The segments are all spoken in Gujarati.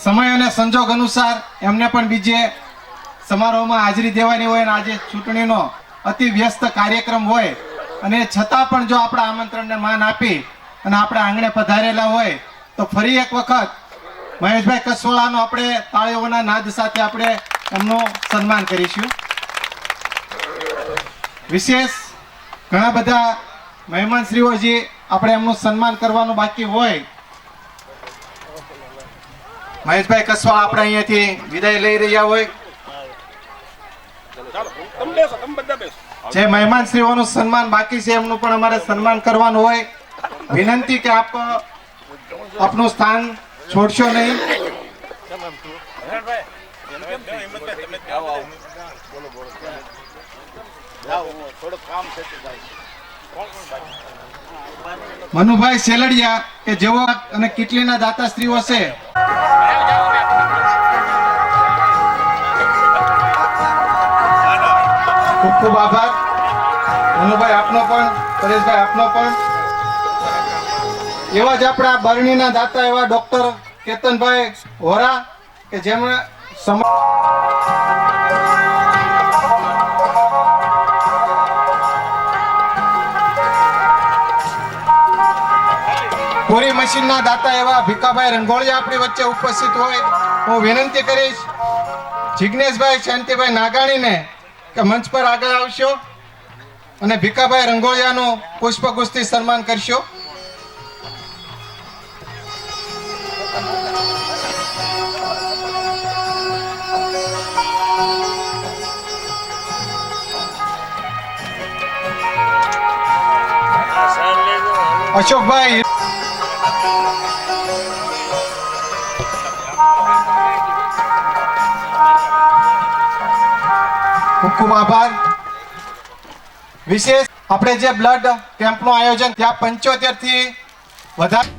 સમય અને સંજોગ અનુસાર એમને પણ બીજે સમારોહમાં હાજરી દેવાની હોય અને આજે ચૂંટણીનો અતિ વ્યસ્ત કાર્યક્રમ હોય અને છતાં પણ જો આપણા આમંત્રણને માન આપી અને આપણે આંગણે પધારેલા હોય તો ફરી એક વખત મહેશભાઈ કસવાળાનો આપણે તાળીઓના નાદ સાથે આપણે એમનું સન્માન કરીશું. વિશેષ ઘણા બધા મહેમાનશ્રીઓ જે આપણે એમનું સન્માન કરવાનું બાકી હોય. મહેશભાઈ કસવાળા આપણે અહીંયાથી વિદાય લઈ રહ્યા હોય. જે મહેમાનશ્રીઓનું સન્માન બાકી છે એમનું પણ અમારે સન્માન કરવાનું હોય. વિનંતી કે આપ આપનું સ્થાન છોડશો નહીં. મનુભાઈ સેલડિયા કે જેઓ અને કેટલીના દાતાશ્રીઓ છે ખૂબ ખૂબ આભાર. મનુભાઈ આપનો પણ, પરેશભાઈ આપનો પણ. એવા જ આપણા બરણીના દાતા એવા ડોક્ટર કેતનભાઈ હોરા કે જેમણે કોરી મશીનના દાતા એવા ભીખાભાઈ રંગોળિયા આપણી વચ્ચે ઉપસ્થિત હોય. હું વિનંતી કરીશ જિગ્નેશભાઈ શાંતિભાઈ નાગાણીને કે મંચ પર આગળ આવશો અને ભીખાભાઈ રંગોળિયાનું પુષ્પગુચ્છથી સન્માન કરશો. અશોકભાઈ ખૂબ ખૂબ આભાર. વિશેષ આપણે જે બ્લડ કેમ્પનું આયોજન ત્યાં 75 થી વધારે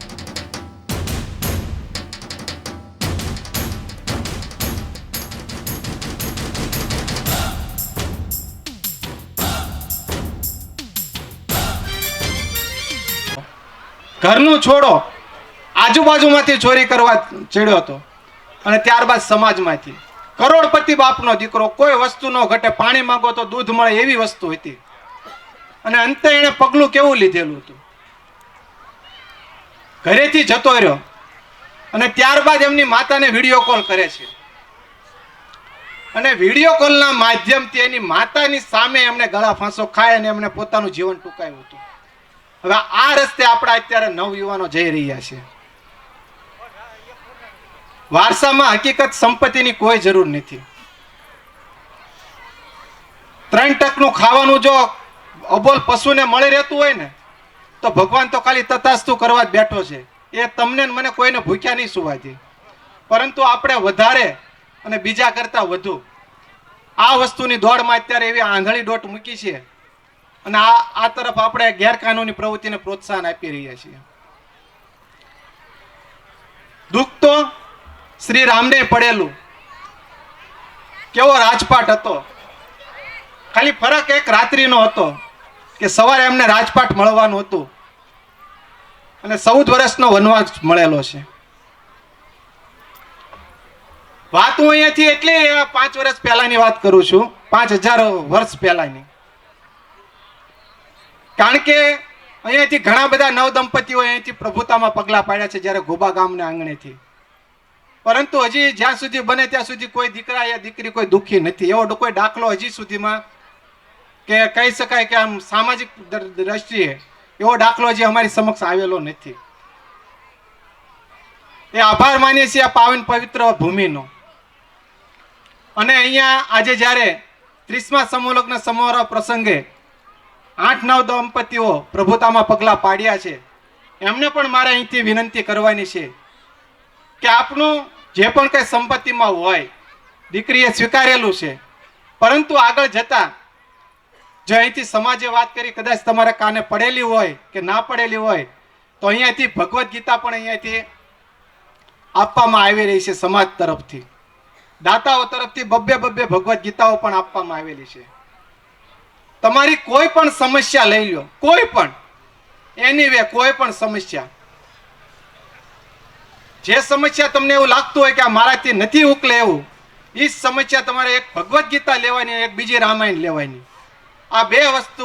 ઘરનું છોડો આજુબાજુમાંથી ચોરી કરવા ચડ્યો હતો અને ત્યારબાદ સમાજમાંથી કરોડપતિ બાપનો દીકરો, કોઈ વસ્તુ ન ઘટે, પાણી માંગો તો દૂધ મળે એવી વસ્તુ હતી. અને અંતે એને પગલું કેવું લીધેલું હતું, ઘરેથી જતો રહ્યો અને ત્યારબાદ એમની માતાને વિડીયો કોલ કરે છે અને વિડીયો કોલના માધ્યમથી એની માતાની સામે એમને ગળા ફાંસો ખાય અને એમને પોતાનું જીવન ટૂંકાવ્યું હતું. હવે આ રસ્તે આપણા અત્યારે નવયુવાનો જઈ રહ્યા છે. વારસામાં હકીકત સંપત્તિની કોઈ જરૂર નથી. 3% ખાવાનું જો અબોલ પશુને મળી રહેતું હોય ને તો ભગવાન તો ખાલી તથાસ્તુ કરવા જ બેઠો છે. એ તમને મને કોઈને ભૂખ્યા નહીં સુવા દે. પરંતુ આપણે વધારે અને બીજા કરતા વધુ આ વસ્તુની દોડમાં અત્યારે એવી આંધળી દોટ મૂકી છે અને આ તરફ આપણે ગેરકાનૂની પ્રવૃત્તિને પ્રોત્સાહન આપી રહ્યા છીએ. દુઃખ તો શ્રી રામને પડેલું. કેવો રાજપાટ હતો, ખાલી ફરક એક રાત્રિનો હતો કે સવારે એમને રાજપાટ મળવાનું હતું અને 14 વર્ષનો વનવાસ મળેલો છે. વાત હું અહીંયાથી એટલે 5 વર્ષ પહેલાની વાત કરું છું, 5000 વર્ષ પહેલાની. કારણ કે અહીંયાથી ઘણા બધા નવદંપતિઓ અહીંયાથી પ્રભુતામાં પગલા પાડ્યા છે જ્યારે ગોબા ગામના આંગણેથી. પરંતુ હજી જ્યાં સુધી બને ત્યાં સુધી કોઈ દીકરા યા દીકરી કોઈ દુઃખી નથી. એવો કોઈ દાખલો હજી સુધીમાં કે કહી શકાય કે આમ સામાજિક દ્રષ્ટિએ એવો દાખલો હજી અમારી સમક્ષ આવેલો નથી. એ આભાર માનીએ છીએ આ પાવન પવિત્ર ભૂમિનો. અને અહીંયા આજે જ્યારે 30મા સમૂહલગ્ન સમારોહ પ્રસંગે 8-9 દંપતીઓ પ્રભુતામાં પગલા પાડ્યા છે, એમને પણ મારે અહીંથી વિનંતી કરવાની છે કે આપનું જે પણ કંઈ સંપત્તિમાં હોય દીકરીએ સ્વીકારેલું છે, પરંતુ આગળ જતા જો અહીંથી સમાજે વાત કરી કદાચ તમારા કાને પડેલી હોય કે ના પડેલી હોય તો અહીંયાથી ભગવદ્ ગીતા પણ અહીંયાથી આપવામાં આવી રહી છે. સમાજ તરફથી દાતાઓ તરફથી બબ્બે ભગવદ્ ગીતાઓ પણ આપવામાં આવેલી છે. તમારી કોઈ પણ સમસ્યા લઈ લો, કોઈ પણ એની વે કોઈ પણ સમસ્યા, જે સમસ્યા તમને એવું લાગતું હોય કે આ મારાથી નથી ઉકલે એવું, એ જ સમસ્યા તમારે એક ભગવદ્ ગીતા લેવાની, એક બીજી રામાયણ લેવાની. આ બે વસ્તુ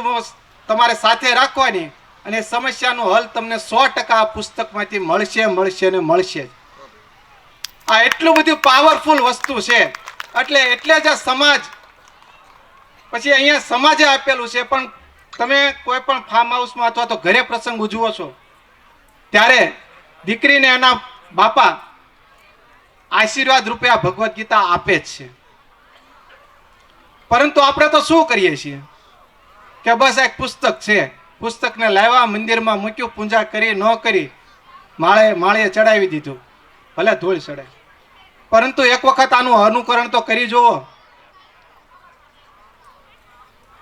તમારે સાથે રાખવાની અને સમસ્યાનો હલ તમને 100% આ પુસ્તકમાંથી મળશે મળશે ને મળશે. આ એટલું બધું પાવરફુલ વસ્તુ છે. એટલે જ આ સમાજ, પછી અહીંયા સમાજે આપેલું છે. પણ તમે કોઈ પણ ફાર્મ હાઉસમાં અથવા તો ઘરે પ્રસંગ ઉજવો છો ત્યારે દીકરીને એના બાપા આશીર્વાદ રૂપે આ ભગવદ્ ગીતા આપે જ છે. પરંતુ આપણે તો શું કરીએ છીએ કે બસ એક પુસ્તક છે, પુસ્તકને લાવ્યા, મંદિરમાં મૂક્યું, પૂજા કરી ન કરી, માળે ચડાવી દીધું, ભલે ધૂળ ચડે. પરંતુ એક વખત આનું અનુકરણ તો કરી જુઓ.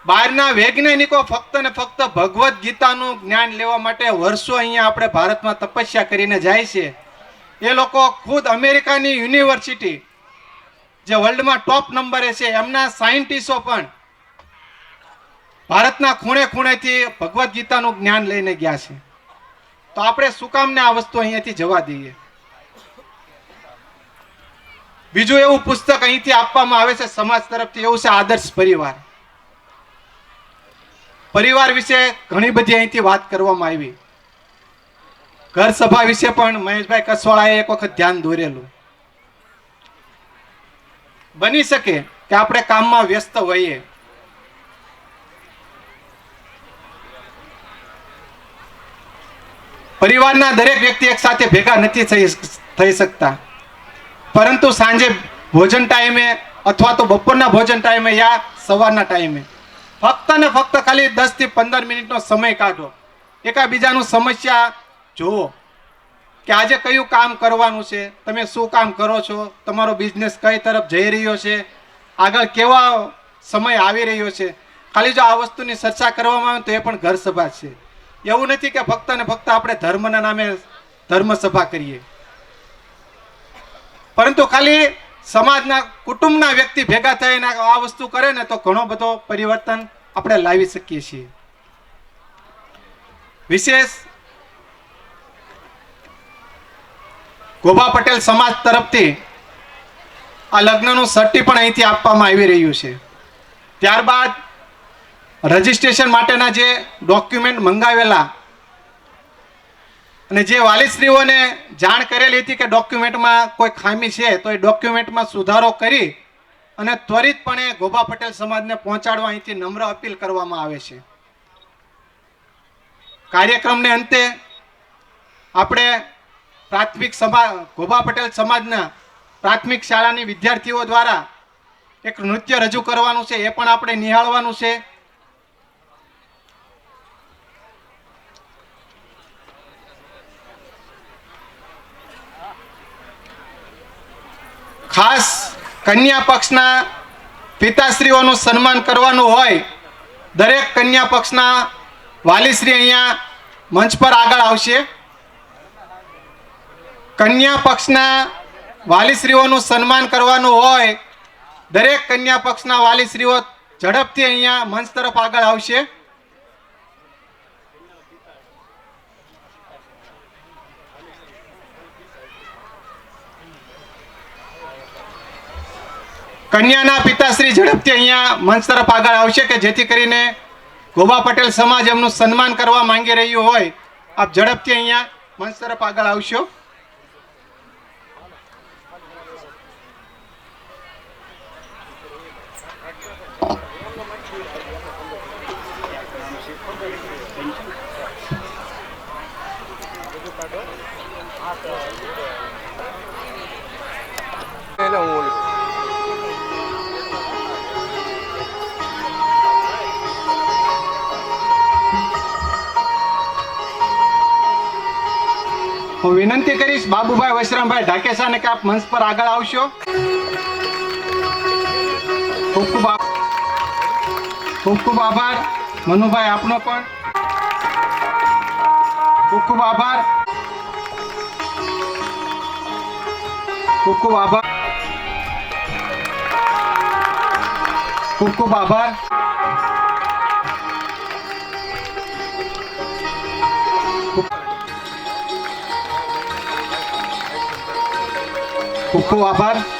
બહારના વૈજ્ઞાનિકો ફક્ત ને ફક્ત ભગવદ્ ગીતાનું જ્ઞાન લેવા માટે વર્ષો અહીંયા આપણે ભારતમાં તપસ્યા કરીને જાય છે. એ લોકો ખુદ અમેરિકાની યુનિવર્સિટી જે વર્લ્ડમાં ટોપ નંબરે છે, એમના સાયન્ટિસ્ટો પણ ભારતના ખૂણે ખૂણેથી ભગવદ્ ગીતાનું જ્ઞાન લઈને ગયા છે. તો આપણે શું કામ ને આ વસ્તુ અહીંયાથી જવા દઈએ? બીજું એવું પુસ્તક અહીંથી આપવામાં આવે છે સમાજ તરફથી, એવું છે આદર્શ પરિવાર. પરિવાર વિશે ઘણી બધી અહીંથી વાત કરવામાં આવી. ઘર સભા વિશે પણ મહેશભાઈ કસવાળાએ એક વખત ધ્યાન દોરેલું. બની શકે કે આપણે કામમાં વ્યસ્ત હોઈએ, પરિવારના દરેક વ્યક્તિ એક સાથે ભેગા નથી થઈ શકતા, પરંતુ સાંજે ભોજન ટાઈમે અથવા તો બપોરના ભોજન ટાઈમે યા સવારના ટાઈમે ફક્ત ને ફક્ત ખાલી 10 થી 15 મિનિટનો સમય કાઢો, એકાબીજાનું સમસ્યા જુઓ કે આજે કયું કામ કરવાનું છે, તમે શું કામ કરો છો, તમારો બિઝનેસ કઈ તરફ જઈ રહ્યો છે, આગળ કેવા સમય આવી રહ્યો છે. ખાલી જો આ વસ્તુની ચર્ચા કરવામાં આવે તો એ પણ ઘર સભા છે. એવું નથી કે ફક્ત ને ફક્ત આપણે ધર્મના નામે ધર્મ સભા કરીએ, પરંતુ ખાલી સમાજના કુટુંબના વ્યક્તિ ભેગા થઈને આ વસ્તુ કરે ને તો ઘણો બધો પરિવર્તન આપણે લાવી શકીએ છીએ. વિશેષ ગોભા પટેલ સમાજ તરફથી આ લગ્નનું સર્ટી પણ અહીંથી આપવામાં આવી રહ્યું છે. ત્યારબાદ રજીસ્ટ્રેશન માટેના જે ડોક્યુમેન્ટ મંગાવેલા અને જે વાલીશ્રીઓને જાણ કરેલી હતી કે ડોક્યુમેન્ટમાં કોઈ ખામી છે તો એ ડોક્યુમેન્ટમાં સુધારો કરી અને ત્વરિતપણે ગોભા પટેલ સમાજને પહોંચાડવા અહીંથી નમ્ર અપીલ કરવામાં આવે છે. કાર્યક્રમને અંતે આપણે ગોભા પટેલ સમાજના પ્રાથમિક શાળાની વિદ્યાર્થીઓ દ્વારા એક નૃત્ય રજૂ કરવાનું છે, એ પણ આપણે નિહાળવાનું છે. ખાસ કન્યા પક્ષના પિતાશ્રીઓનું સન્માન કરવાનું હોય, દરેક કન્યા પક્ષના વાલીશ્રી અહીંયા મંચ પર આગળ આવશે. કન્યા પક્ષના વાલીશ્રીઓનું સન્માન કરવાનું હોય, દરેક કન્યા પક્ષના વાલીશ્રીઓ ઝડપથી અહીંયા મંચ તરફ આગળ આવશે. કન્યાના પિતાશ્રી ઝડપથી અહીંયા મંચ તરફ આગળ આવશે કે જેથી કરીને ગોભા પટેલ સમાજ એમનું સન્માન કરવા માંગી રહ્યું હોય, આપ ઝડપથી અહીંયા મંચ તરફ આગળ આવશો. હું વિનંતી કરીશ બાબુભાઈ વશરામભાઈ ઢાકેશાને કે આપ મંચ પર આગળ આવશો. ખૂબ ખૂબ આભાર. મનુભાઈ આપનો પણ ખૂબ ખૂબ આભાર. ખૂબ ખૂબ આભાર. ખૂબ ખૂબ આભાર. ખૂબ ખૂબ આભાર.